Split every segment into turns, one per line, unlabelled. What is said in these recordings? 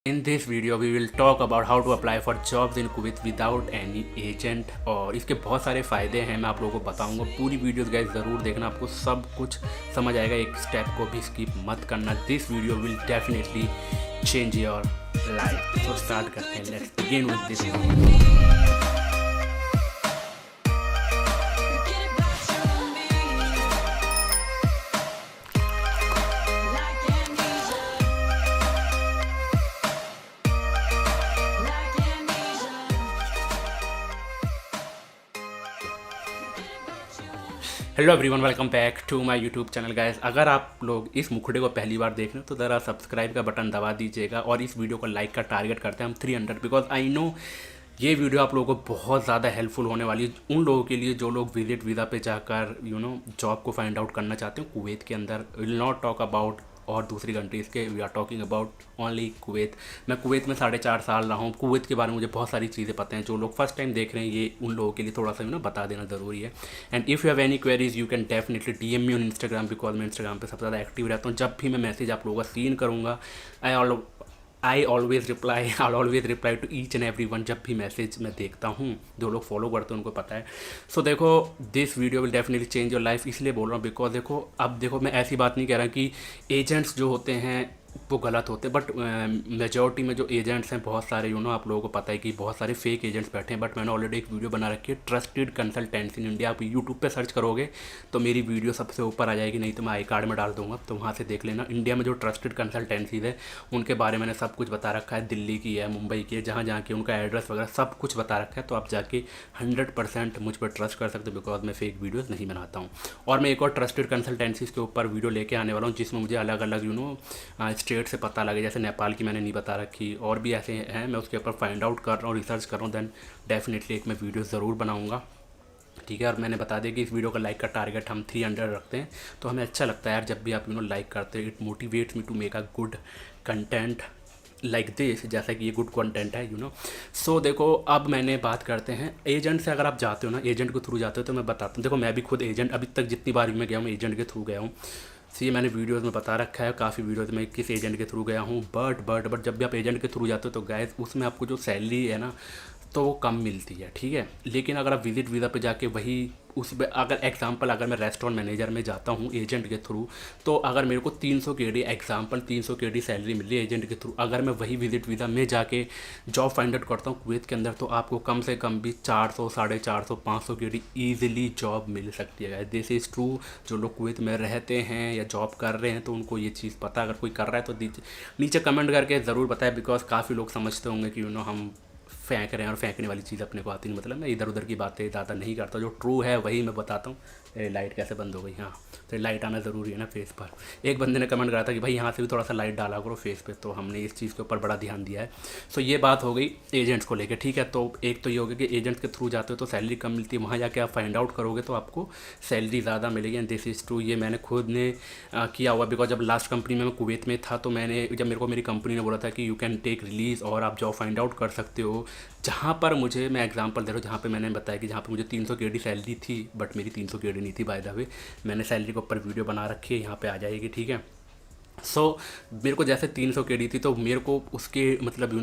In this video we will talk about how to apply for jobs in Kuwait without any agent और इसके बहुत सारे फ़ायदे हैं। मैं आप लोगों को बताऊंगा। पूरी वीडियोस गाइस ज़रूर देखना, आपको सब कुछ समझ आएगा। एक स्टेप को भी स्किप मत करना। This video will definitely change your life. तो स्टार्ट करते हैं। Let's begin with this video. Hello everyone, welcome back to my YouTube channel guys. अगर आप लोग इस मुखड़े को पहली बार देख रहे हो तो ज़रा सब्सक्राइब का बटन दबा दीजिएगा और इस वीडियो को लाइक का टारगेट करते हैं हम 300, बिकॉज आई नो ये वीडियो आप लोगों को बहुत ज़्यादा हेल्पफुल होने वाली है उन लोगों के लिए जो लोग विजिट वीज़ा पे जाकर जॉब को फाइंड आउट करना चाहते हैं कुवैत के अंदर। विल नॉट टॉक अबाउट और दूसरी कंट्रीज़ के, we are talking about only Kuwait. मैं कुवैत में 4.5 साल रहा हूँ। कुवैत के बारे में मुझे बहुत सारी चीज़ें पता हैं। जो लोग फर्स्ट टाइम देख रहे हैं ये उन लोगों के लिए थोड़ा सा बता देना ज़रूरी है। And if you have any queries you can definitely DM me on Instagram, because मैं इंस्टाग्राम पे सबसे ज़्यादा एक्टिव रहता हूँ। जब भी मैं मैसेज आप लोगों का सीन करूँगा I always reply to each and every one. जब भी मैसेज मैं देखता हूँ, जो लोग फॉलो करते हैं उनको पता है। सो देखो, this video will definitely change your life. इसलिए बोल रहा हूँ बिकॉज देखो, अब देखो, मैं ऐसी बात नहीं कह रहा कि एजेंट्स जो होते हैं वो गलत होते हैं, बट मेजॉरिटी में जो एजेंट्स हैं बहुत सारे आप लोगों को पता है कि बहुत सारे फेक एजेंट्स बैठे हैं। बट मैंने ऑलरेडी एक वीडियो बना रखी है, ट्रस्टेड कंसल्टेंसी इन इंडिया। आप यूट्यूब पे सर्च करोगे तो मेरी वीडियो सबसे ऊपर आ जाएगी, नहीं तो मैं आई कार्ड में डाल दूंगा, तो वहाँ से देख लेना। इंडिया में जो ट्रस्टेड कंसल्टेंसीज है उनके बारे में मैंने सब कुछ बता रखा है। दिल्ली की है, मुंबई की है, जहाँ जहाँ की उनका एड्रेस वगैरह सब कुछ बता रखा है। तो आप जाके 100% मुझ पर ट्रस्ट कर सकते हो, बिकॉज मैं फेक वीडियोज़ नहीं बनाता हूँ। और मैं एक और ट्रस्टेड कंसल्टेंसीज के ऊपर वीडियो लेके आने वाला हूँ जिसमें मुझे अलग अलग स्टेट से पता लगे। जैसे नेपाल की मैंने नहीं बता रखी, और भी ऐसे हैं। मैं उसके ऊपर फाइंड आउट कर रहा हूँ, रिसर्च कर रहा हूँ। देन डेफिनेटली एक मैं वीडियो ज़रूर बनाऊँगा, ठीक है। और मैंने बता दिया कि इस वीडियो का लाइक का टारगेट हम 300 रखते हैं। तो हमें अच्छा लगता है यार जब भी आप लाइक करते हैं। It motivates me to make a good content like this, जैसा कि ये गुड कंटेंट है। सो देखो, अब मैंने बात करते हैं एजेंट से। अगर आप जाते हो ना, एजेंट के थ्रू जाते हो, तो मैं बताता हूँ। देखो, मैं भी खुद एजेंट, अभी तक जितनी बार भी मैं गया हूँ एजेंट के थ्रू गया हूँ। ये मैंने वीडियोस में बता रखा है, काफ़ी वीडियोस में किस एजेंट के थ्रू गया हूँ। बट जब भी आप एजेंट के थ्रू जाते हो तो गाइस उसमें आपको जो सैलरी है ना तो वो कम मिलती है, ठीक है। लेकिन अगर आप विजिट वीज़ा पे जाके वही उस पर, अगर एग्जांपल अगर मैं रेस्टोरेंट मैनेजर में जाता हूँ एजेंट के थ्रू, तो अगर मेरे को 300 KD एग्जांपल 300 KD सैलरी मिली है एजेंट के थ्रू, अगर मैं वही विजिट वीज़ा में जाके जॉब फाइंड आउट करता हूँ कुवैत के अंदर, तो आपको कम से कम भी 400, 450, 500 KD ईजिली जॉब मिल सकती है। This is true. जो लोग कुवैत में रहते हैं या जॉब कर रहे हैं तो उनको ये चीज़ पता। अगर कोई कर रहा है तो नीचे कमेंट करके ज़रूर बताएं, बिकॉज काफ़ी लोग समझते होंगे कि हम फेंक रहे हैं और फेंकने वाली चीज़ अपने को आती नहीं। मतलब मैं इधर उधर की बातें ज़्यादा नहीं करता, जो ट्रू है वही मैं बताता हूँ। लाइट कैसे बंद हो गई? हाँ, तो लाइट आना ज़रूरी है ना फेस पर। एक बंदे ने कमेंट करा था कि भाई यहाँ से भी थोड़ा सा लाइट डाला करो फेस पे, तो हमने इस चीज़ के ऊपर बड़ा ध्यान दिया है। सो ये बात हो गई एजेंट्स को लेकर, ठीक है। तो एक तो ये हो गया कि एजेंट्स के थ्रू जाते हो तो सैलरी कम मिलती है, वहाँ जाके आप फाइंड आउट करोगे तो आपको सैलरी ज़्यादा मिलेगी। And this is true. ये मैंने खुद ने किया हुआ, बिकॉज जब लास्ट कंपनी में मैं कुवैत में था तो जब मेरे को मेरी कंपनी ने बोला था कि यू कैन टेक रिलीज़ और आप जॉब फाइंड आउट कर सकते हो, जहाँ पर मुझे, मैं एग्जांपल दे रहा हूँ, जहाँ पे मैंने बताया कि जहाँ पे मुझे 300 KD सैलरी थी, बट मेरी 300 KD नहीं थी बाय द वे। मैंने सैलरी के ऊपर वीडियो बना रखी है, यहाँ पे आ जाएगी, ठीक है। सो मेरे को जैसे 300 KD थी तो मेरे को उसके मतलब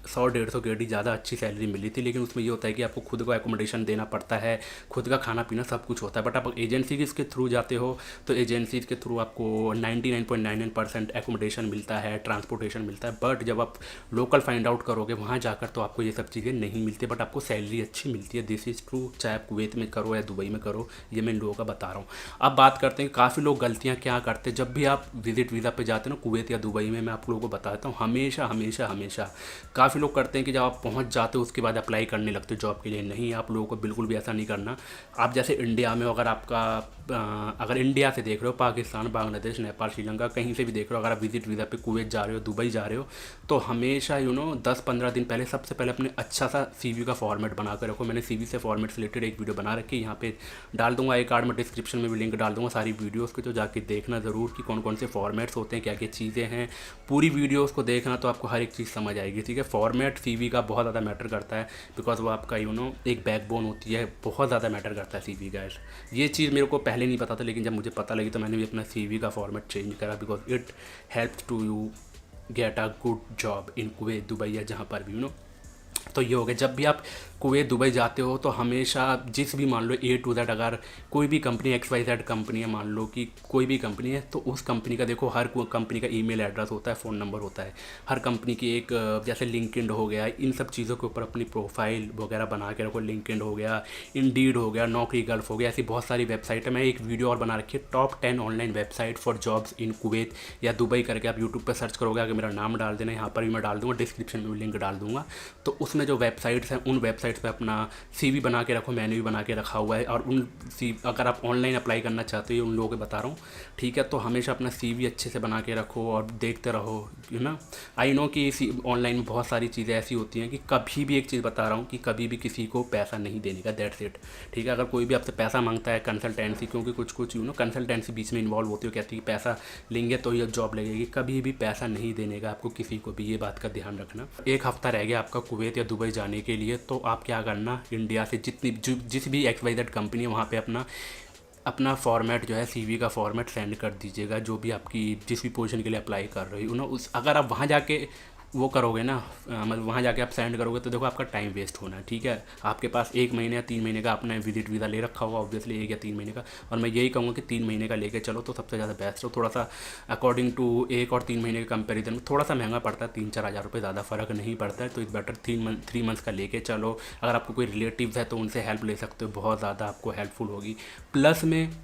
100-150 KD ज़्यादा अच्छी सैलरी मिली थी। लेकिन उसमें ये होता है कि आपको खुद को एकोमोडेशन देना पड़ता है, खुद का खाना पीना सब कुछ होता है। बट आप एजेंसी के थ्रू जाते हो तो एजेंसीज के थ्रू आपको 99.99% एकोमोडेशन मिलता है, ट्रांसपोर्टेशन मिलता है। बट जब आप लोकल फाइंड आउट करोगे वहाँ जाकर तो आपको ये सब चीज़ें नहीं मिलती, बट आपको सैलरी अच्छी मिलती है। दिस इज़ ट्रू, चाहे आप कुवैत में करो या दुबई में करो, ये मैं इन लोगों का बता रहा हूँ। अब बात करते हैं काफ़ी लोग गलतियाँ क्या करते हैं जब भी आप विजिट वीज़ा पे जाते हो ना कुवैत या दुबई में। मैं आप लोगों को बताता हूँ, हमेशा हमेशा हमेशा काफ़ी लोग करते हैं कि जब आप पहुंच जाते हो उसके बाद अप्लाई करने लगते हो जॉब के लिए। नहीं, आप लोगों को बिल्कुल भी ऐसा नहीं करना। आप जैसे इंडिया में, अगर आपका अगर इंडिया से देख रहे हो, पाकिस्तान, बांग्लादेश, नेपाल, श्रीलंका, कहीं से भी देख रहे हो, अगर आप विजिट वीज़ा पे कुवैत जा रहे हो, दुबई जा रहे हो, तो हमेशा 10-15 दिन पहले सबसे पहले अपने अच्छा सा CV का फॉर्मेट बना कर रखो। मैंने CV से फॉर्मेट से रिलेटेड एक वीडियो बना रखी है, यहाँ पे डाल दूंगा, एक कार्ड में डिस्क्रिप्शन में भी लिंक डाल दूंगा सारी वीडियोज़ के, तो जाके देखना ज़रूर कि कौन कौन से फॉर्मेट्स होते हैं, क्या क्या चीज़ें हैं। पूरी वीडियोज़ को देखना तो आपको हर एक चीज़ समझ आएगी, ठीक है। फॉर्मेट CV का बहुत ज़्यादा मैटर करता है, बिकॉज वो आपका एक बैकबोन होती है, बहुत ज़्यादा मैटर करता है CV गाइस। ये चीज़ मेरे को पहले नहीं पता था, लेकिन जब मुझे पता लगी तो मैंने भी अपना CV का फॉर्मेट चेंज करा, because it helps to you get a good job in Kuwait, Dubai या जहाँ पर भी तो ये हो गया। जब भी आप कुवैत दुबई जाते हो तो हमेशा जिस भी मान लो ए टू दैट, अगर कोई भी कंपनी XYZ कंपनी है, मान लो कि कोई भी कंपनी है, तो उस कंपनी का देखो, हर कंपनी का ईमेल एड्रेस होता है, फ़ोन नंबर होता है, हर कंपनी की एक जैसे लिंक्डइन हो गया, इन सब चीज़ों के ऊपर अपनी प्रोफाइल वगैरह बना के रखो। लिंक्डइन हो गया, इंडीड हो गया, नौकरी गल्फ हो गया, ऐसी बहुत सारी वेबसाइट है। मैं एक वीडियो और बना रखी है, top 10 online website for jobs in Kuwait या दुबई करके आप यूट्यूब पर सर्च करोगे, अगर मेरा नाम डाल देना, यहाँ पर भी मैं डाल दूँगा, डिस्क्रिप्शन में लिंक डाल दूँगा। तो उसमें जो वेबसाइट्स हैं, उन वेबसाइट्स पे अपना CV बना के रखो, मैंने भी बना के रखा हुआ है। और अगर आप ऑनलाइन अप्लाई करना चाहते हो, उन लोगों को बता रहा हूँ, ठीक है। तो हमेशा अपना CV अच्छे से बना के रखो और देखते रहो, ना। आई नो कि ऑनलाइन में बहुत सारी चीज़ें ऐसी होती हैं कि कभी भी, एक चीज़ बता रहा हूँ कि कभी भी किसी को पैसा नहीं देने का, दैट्स इट, ठीक है। अगर कोई भी आपसे पैसा मांगता है कंसल्टेंसी, क्योंकि कुछ कंसल्टेंसी बीच में इन्वॉल्व होती है, कहती है कि पैसा लेंगे तो ये जॉब लगेगी, कभी भी पैसा नहीं देने का आपको किसी को भी, ये बात का ध्यान रखना। एक हफ्ता रह गया आपका कुवैत या दुबई जाने के लिए, तो आप क्या करना, इंडिया से जिस भी XYZ कंपनी है वहाँ पे अपना फॉर्मेट जो है, CV का फॉर्मेट सेंड कर दीजिएगा, जो भी आपकी जिस भी पोजीशन के लिए अप्लाई कर रही हो ना। अगर आप वहाँ जाके वो करोगे ना, मतलब वहाँ जाके आप सेंड करोगे, तो देखो आपका टाइम वेस्ट होना है, ठीक है। आपके पास 1 महीने या 3 महीने का अपना विजिट वीज़ा ले रखा होगा, ऑब्वियसली 1 या 3 महीने का, और मैं यही कहूँगा कि 3 महीने का लेके चलो तो सबसे ज़्यादा बेस्ट हो। थोड़ा सा अकॉर्डिंग टू 1 और 3 महीने के कंपेरिजन में थोड़ा सा महंगा पड़ता है, 3-4 हज़ार रुपये, ज़्यादा फ़र्क नहीं पड़ता है। तो इस बेटर 3 मंथ्स का लेके चलो। अगर आपको कोई रिलेटिव्स है तो उनसे हेल्प ले सकते हो, बहुत ज़्यादा आपको हेल्पफुल होगी। प्लस में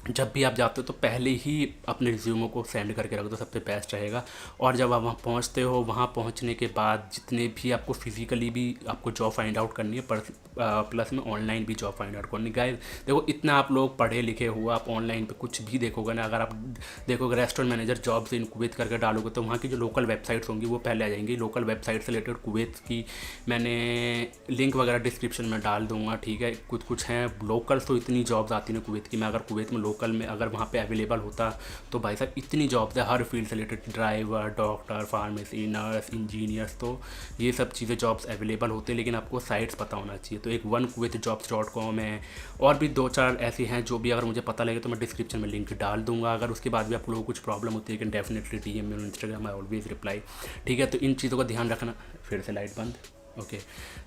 जब भी आप जाते हो तो पहले ही अपने रिज्यूमो को सेंड करके रख दो, सबसे बेस्ट रहेगा। और जब आप वहाँ पहुँचते हो, वहाँ पहुँचने के बाद जितने भी आपको फिज़िकली भी आपको जॉब फाइंड आउट करनी है, प्लस में ऑनलाइन भी जॉब फाइंड आउट करनी है। गाइस देखो, इतना आप लोग पढ़े लिखे हो, आप ऑनलाइन पे कुछ भी देखोगे ना, अगर आप देखोगे restaurant manager jobs in Kuwait करके डालोगे, तो वहाँ की जो लोकल वेबसाइट्स होंगी वो पहले आ जाएंगी। लोकल वेबसाइट से रिलेटेड कुवैत की मैंने लिंक वगैरह डिस्क्रिप्शन में डाल दूँगा, ठीक है। कुछ हैं लोकल, तो इतनी जॉब्स आती हैं कुवैत की। मैं अगर कुवैत में लोकल में अगर वहाँ पे अवेलेबल होता तो भाई साहब इतनी जॉब्स है, हर फील्ड से related, driver, doctor, pharmacy, nurse, engineers, तो ये सब चीज़ें जॉब्स अवेलेबल होते हैं। लेकिन आपको साइट्स पता होना चाहिए। तो एक onekuwaitjobs.com है, और भी 2-4 ऐसी हैं जो भी अगर मुझे पता लगे तो मैं डिस्क्रिप्शन में लिंक डाल दूंगा। अगर उसके बाद भी आप लोगों को कुछ प्रॉब्लम होती है कि डेफिनेटली DM में, इंस्टाग्राम, आई ऑलवेज रिप्लाई, ठीक है। तो इन चीज़ों का ध्यान रखना। फिर से लाइट बंद, ओके।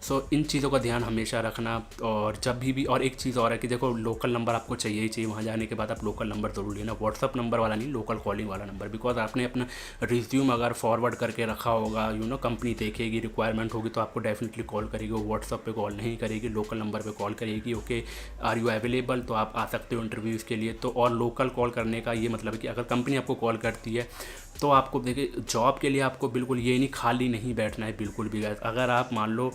सो इन चीज़ों का ध्यान हमेशा रखना। और जब भी और एक चीज़ और है कि देखो, लोकल नंबर आपको चाहिए ही चाहिए। वहाँ जाने के बाद आप लोकल नंबर ज़रूर लेना, व्हाट्सअप नंबर वाला नहीं, लोकल कॉलिंग वाला नंबर। बिकॉज आपने अपना रिज्यूम अगर फॉरवर्ड करके रखा होगा, कंपनी देखेगी, रिक्वायरमेंट होगी, तो आपको डेफिनेटली कॉल करेगी। वो व्हाट्सअप पे कॉल नहीं करेगी, लोकल नंबर पे कॉल करेगी। ओके, आर यू अवेलेबल, तो आप आ सकते हो इंटरव्यूज़ के लिए। तो और लोकल कॉल करने का ये मतलब है कि अगर कंपनी आपको कॉल करती है तो आपको देखिए, जॉब के लिए आपको बिल्कुल ये नहीं, खाली नहीं बैठना है बिल्कुल भी। अगर आप मान लो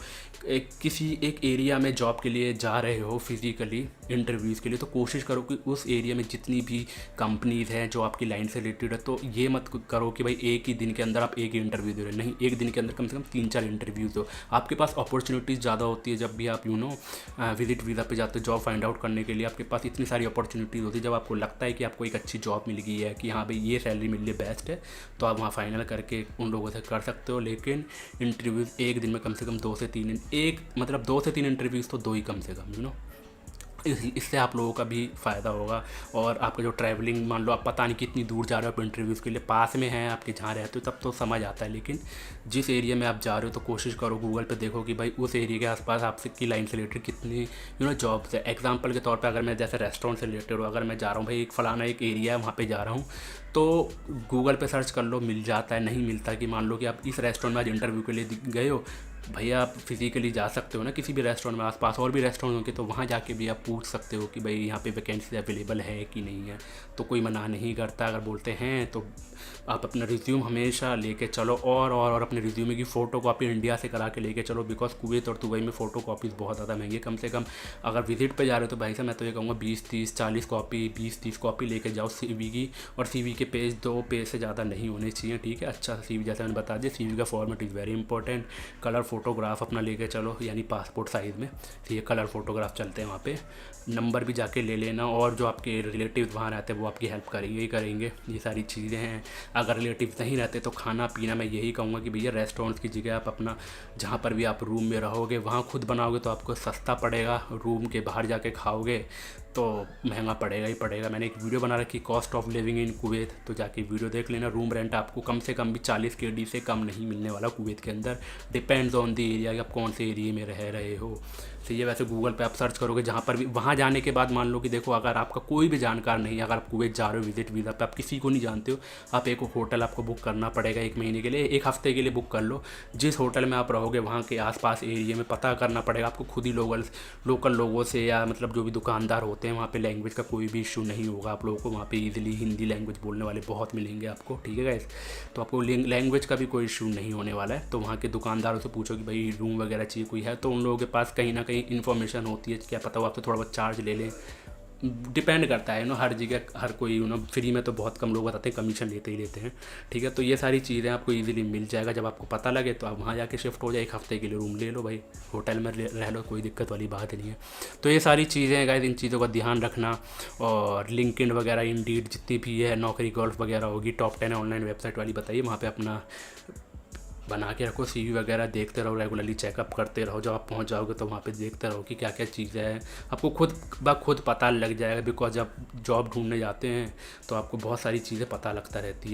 किसी एक एरिया में जॉब के लिए जा रहे हो फिज़िकली इंटरव्यूज़ के लिए, तो कोशिश करो कि उस एरिया में जितनी भी कंपनीज़ हैं जो आपकी लाइन से रिलेटेड है, तो ये मत करो कि भाई एक ही दिन के अंदर आप एक ही इंटरव्यू दे रहे हो। नहीं, एक दिन के अंदर कम से कम 3-4 इंटरव्यूज़ हो। आपके पास अपॉर्चुनिटीज़ ज़्यादा होती है जब भी आप विजिट वीज़ा पे जाते हो जॉब फाइंड आउट करने के लिए। आपके पास इतनी सारी अपॉर्चुनिटीज़ होती है। जब आपको लगता है कि आपको एक अच्छी जॉब मिल गई है, कि हाँ भाई ये सैलरी मिल रही है, बेस्ट है, तो आप वहाँ फाइनल करके उन लोगों से कर सकते हो। लेकिन इंटरव्यूज़ एक दिन में कम से कम 2 से 3, एक मतलब 2 से 3 इंटरव्यूज़ तो 2 ही कम से कम, इससे आप लोगों का भी फ़ायदा होगा। और आपका जो ट्रैवलिंग, मान लो आप पता नहीं कितनी दूर जा रहे हो इंटरव्यूज़ के लिए, पास में हैं आपके जहाँ रहते हो, तब तो समझ आता है। लेकिन जिस एरिया में आप जा रहे हो, तो कोशिश करो गूगल पे देखो कि भाई उस एरिया के आसपास आपसे की लाइन से रिलेटेड कितनी जॉब्स है। एग्जांपल के तौर पे अगर मैं जैसे रेस्टोरेंट से रिलेटेड हूँ, अगर मैं जा रहा हूँ भाई एक फ़लाना एक एरिया है, वहाँ पे जा रहा हूँ, तो गूगल पे सर्च कर लो, मिल जाता है। नहीं मिलता कि मान लो कि आप इस रेस्टोरेंट में आज इंटरव्यू के लिए गए हो, भैया आप फिज़िकली जा सकते हो ना किसी भी रेस्टोरेंट में, आसपास और भी रेस्टोरेंट होंगे, तो वहाँ जाके भी आप पूछ सकते हो कि भाई यहाँ पे वैकेंसी अवेलेबल है कि नहीं है। तो कोई मना नहीं करता। अगर बोलते हैं तो आप अपना रिज्यूम हमेशा लेके चलो। और अपने रिज्यूमे की फ़ोटो कॉपी इंडिया से करा के लेके चलो। बिकॉज कुवैत और दुबई में फ़ोटो कॉपीज़ बहुत ज़्यादा महंगी है। कम से कम अगर विजिट पे जा रहे हो तो भाई साहब मैं तो ये कहूँगा 20-30-40 कॉपी, 20-30 कॉपी लेके जाओ CV की। और CV के पेज 2 पेज से ज़्यादा नहीं होने चाहिए, ठीक है। अच्छा CV, जैसे मैंने बता दिया, CV का format is very important. Colour photograph अपना लेके चलो, यानी पासपोर्ट साइज़ में, तो ये कलर फोटोग्राफ चलते हैं वहाँ पे। नंबर भी जाके ले लेना। और जो आपके रिलेटिव वहाँ रहते हैं वो आपकी हेल्प करेंगे ही करेंगे। ये सारी चीज़ें हैं। अगर रिलेटिव नहीं रहते तो खाना पीना मैं यही कहूँगा कि भैया रेस्टोरेंट्स की जगह आप अपना, जहाँ पर भी आप रूम में रहोगे वहाँ खुद बनाओगे तो आपको सस्ता पड़ेगा। रूम के बाहर जाके खाओगे तो महंगा पड़ेगा ही पड़ेगा। मैंने एक वीडियो बना रखी cost of living in Kuwait, तो जाके वीडियो देख लेना। रूम रेंट आपको कम से कम भी 40 KD से कम नहीं मिलने वाला कुवैत के अंदर। डिपेंड्स ऑन द एरिया कि आप कौन से एरिया में रह रहे हो। सही है। वैसे गूगल पे आप सर्च करोगे जहाँ पर भी, वहाँ जाने के बाद मान लो कि देखो अगर आपका कोई भी जानकार नहीं, अगर आप कुवैत जा रहे हो विजिट वीज़ा पे, आप किसी को नहीं जानते हो, आप एक होटल आपको बुक करना पड़ेगा 1 महीने के लिए, 1 हफ्ते के लिए बुक कर लो। जिस होटल में आप रहोगे वहाँ के आसपास एरिया में पता करना पड़ेगा आपको खुद ही लोकल लोगों से, या मतलब जो भी दुकानदार होते हैं वहाँ पे लैंग्वेज का कोई भी इशू नहीं होगा आप लोगों को। वहाँ पे इजीली हिंदी लैंग्वेज बोलने वाले बहुत मिलेंगे आपको, ठीक है गाइस। तो आपको लैंग्वेज का भी कोई इशू नहीं होने वाला है। तो वहाँ के दुकानदारों से पूछो कि भाई रूम वगैरह चाहिए कोई है, तो उन लोगों के पास कहीं ना कहीं इन्फॉर्मेशन होती है, क्या पता वो आपसे थोड़ा बहुत चार्ज ले लें। डिपेंड करता है हर जगह, हर कोई फ्री में तो बहुत कम लोग बताते हैं, कमीशन लेते ही लेते हैं, ठीक है। तो ये सारी चीज़ें आपको इजीली मिल जाएगा। जब आपको पता लगे तो आप वहाँ जाके शिफ्ट हो जाए, 1 हफ्ते के लिए रूम ले लो भाई, होटल में रह लो, कोई दिक्कत वाली बात नहीं है। तो ये सारी चीज़ें हैं गाइस, इन चीज़ों का ध्यान रखना। और लिंक्डइन वगैरह, इंडीड जितनी भी है, नौकरी गोल्फ वगैरह होगी, टॉप 10 ऑनलाइन वेबसाइट वाली बताइए, वहाँ पर अपना बना के रखो। CV वगैरह देखते रहो, रेगुलरली चेकअप करते रहो। जब आप पहुंच जाओगे तो वहाँ पे देखते रहो कि क्या क्या चीज़ें हैं, आपको खुद पता लग जाएगा। बिकॉज जब जॉब ढूंढने जाते हैं तो आपको बहुत सारी चीज़ें पता लगती रहती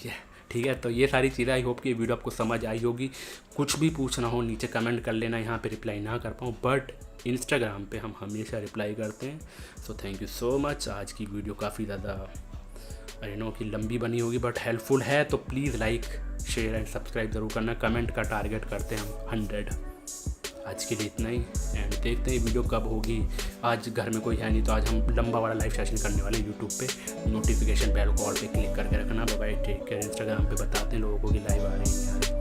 है, ठीक है। तो ये सारी चीज़ें, आई होप कि ये वीडियो आपको समझ आई होगी। कुछ भी पूछना हो नीचे कमेंट कर लेना, यहाँ पे रिप्लाई ना कर पाऊँ बट इंस्टाग्राम पे हम हमेशा रिप्लाई करते हैं। So thank you so much. आज की वीडियो काफ़ी ज़्यादा आई नो कि लंबी बनी होगी बट हेल्पफुल है, तो please like share and subscribe ज़रूर करना। कमेंट का टारगेट करते हैं हम 100। आज के लिए इतना ही, एंड देखते हैं वीडियो कब होगी। आज घर में कोई है नहीं तो आज हम लंबा वाला लाइव सेशन करने वाले यूट्यूब पे। नोटिफिकेशन बेल को ऑल पे क्लिक करके रखना। Bye bye, take care. Instagram पे बताते हैं लोगों को कि लाइव आ रही है।